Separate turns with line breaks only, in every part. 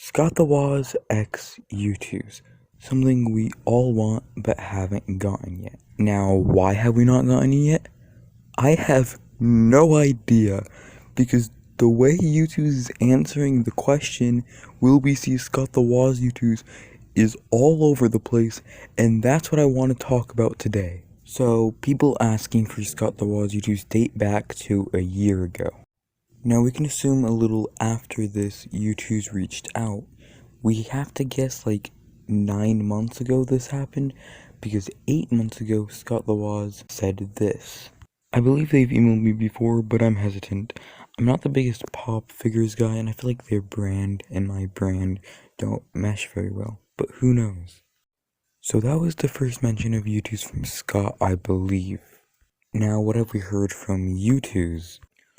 Scott the Woz X Youtooz. Something we all want but haven't gotten yet. Now, why have we not gotten it yet? I have no idea, because the way Youtooz is answering the question, will we see Scott the Woz Youtooz, is all over the place, and that's what I want to talk about today. So, people asking for Scott the Woz Youtooz date back to a year ago. Now we can assume a little after this Youtooz reached out. We have to guess like 9 months ago this happened, because 8 months ago Scott the Woz said this. I believe they've emailed me before, but I'm hesitant. I'm not the biggest pop figures guy, and I feel like their brand and my brand don't mesh very well, but who knows. So that was the first mention of Youtooz from Scott, I believe. Now what have we heard from Youtooz?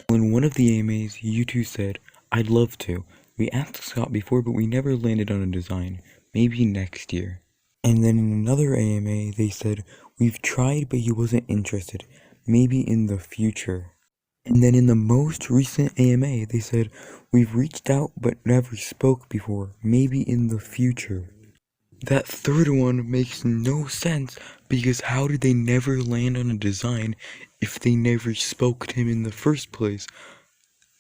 In one of the AMAs, Youtooz said, "I'd love to. We asked Scott before, but we never landed on a design. Maybe next year." And then in another AMA, they said, "We've tried, but he wasn't interested. Maybe in the future." And then in the most recent AMA, they said, "We've reached out, but never spoke before. Maybe in the future." That third one makes no sense, because how did they never land on a design if they never spoke to him in the first place?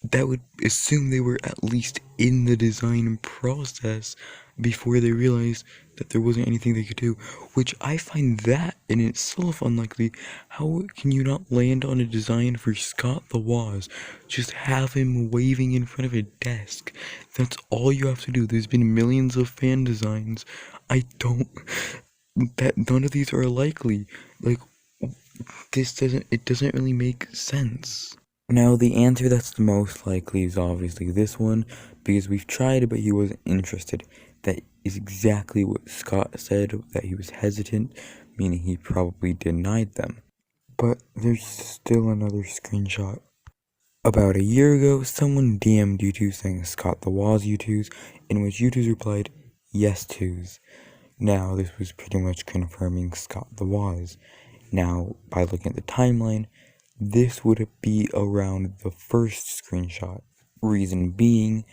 That would assume they were at least in the design process before they realized that there wasn't anything they could do, which I find that in itself unlikely. How can you not land on a design for Scott the Woz? Just have him waving in front of a desk. That's all you have to do. There's been millions of fan designs. None of these are likely. Like, it doesn't really make sense. Now, the answer that's the most likely is obviously this one, because we've tried but he wasn't interested. That is exactly what Scott said, that he was hesitant, meaning he probably denied them. But there's still another screenshot. About a year ago, someone DM'd Youtooz saying Scott the Woz Youtooz, in which Youtooz replied, "Yes, Tooz." Now, this was pretty much confirming Scott the Woz. Now, by looking at the timeline, this would be around the first screenshot. Reason being,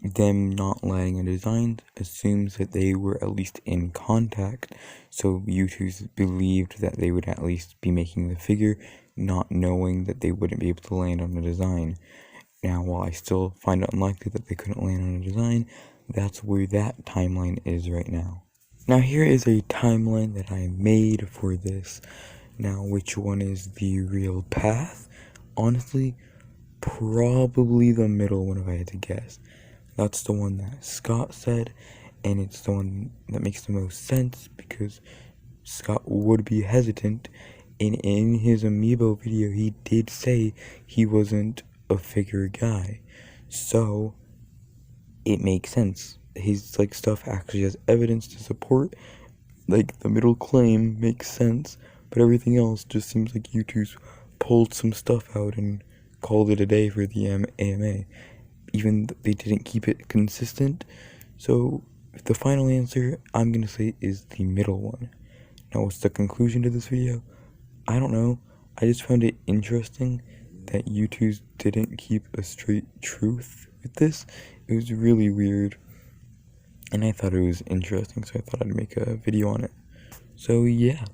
them not landing on designs assumes that they were at least in contact, so Youtooz believed that they would at least be making the figure, not knowing that they wouldn't be able to land on a design. Now, while I still find it unlikely that they couldn't land on a design, that's where that timeline is right now. Now, here is a timeline that I made for this. Now, which one is the real path? Honestly, probably the middle one if I had to guess. That's the one that Scott said, and it's the one that makes the most sense because Scott would be hesitant, and in his Amiibo video he did say he wasn't a figure guy. So, it makes sense. His stuff actually has evidence to support, the middle claim makes sense, but everything else just seems like Youtooz pulled some stuff out and called it a day for the AMA, even though they didn't keep it consistent. So the final answer I'm gonna say is the middle one. Now, what's the conclusion to this video? I don't know. I just found it interesting that Youtooz didn't keep a straight truth with this. It was really weird, and I thought it was interesting, so I thought I'd make a video on it. So yeah.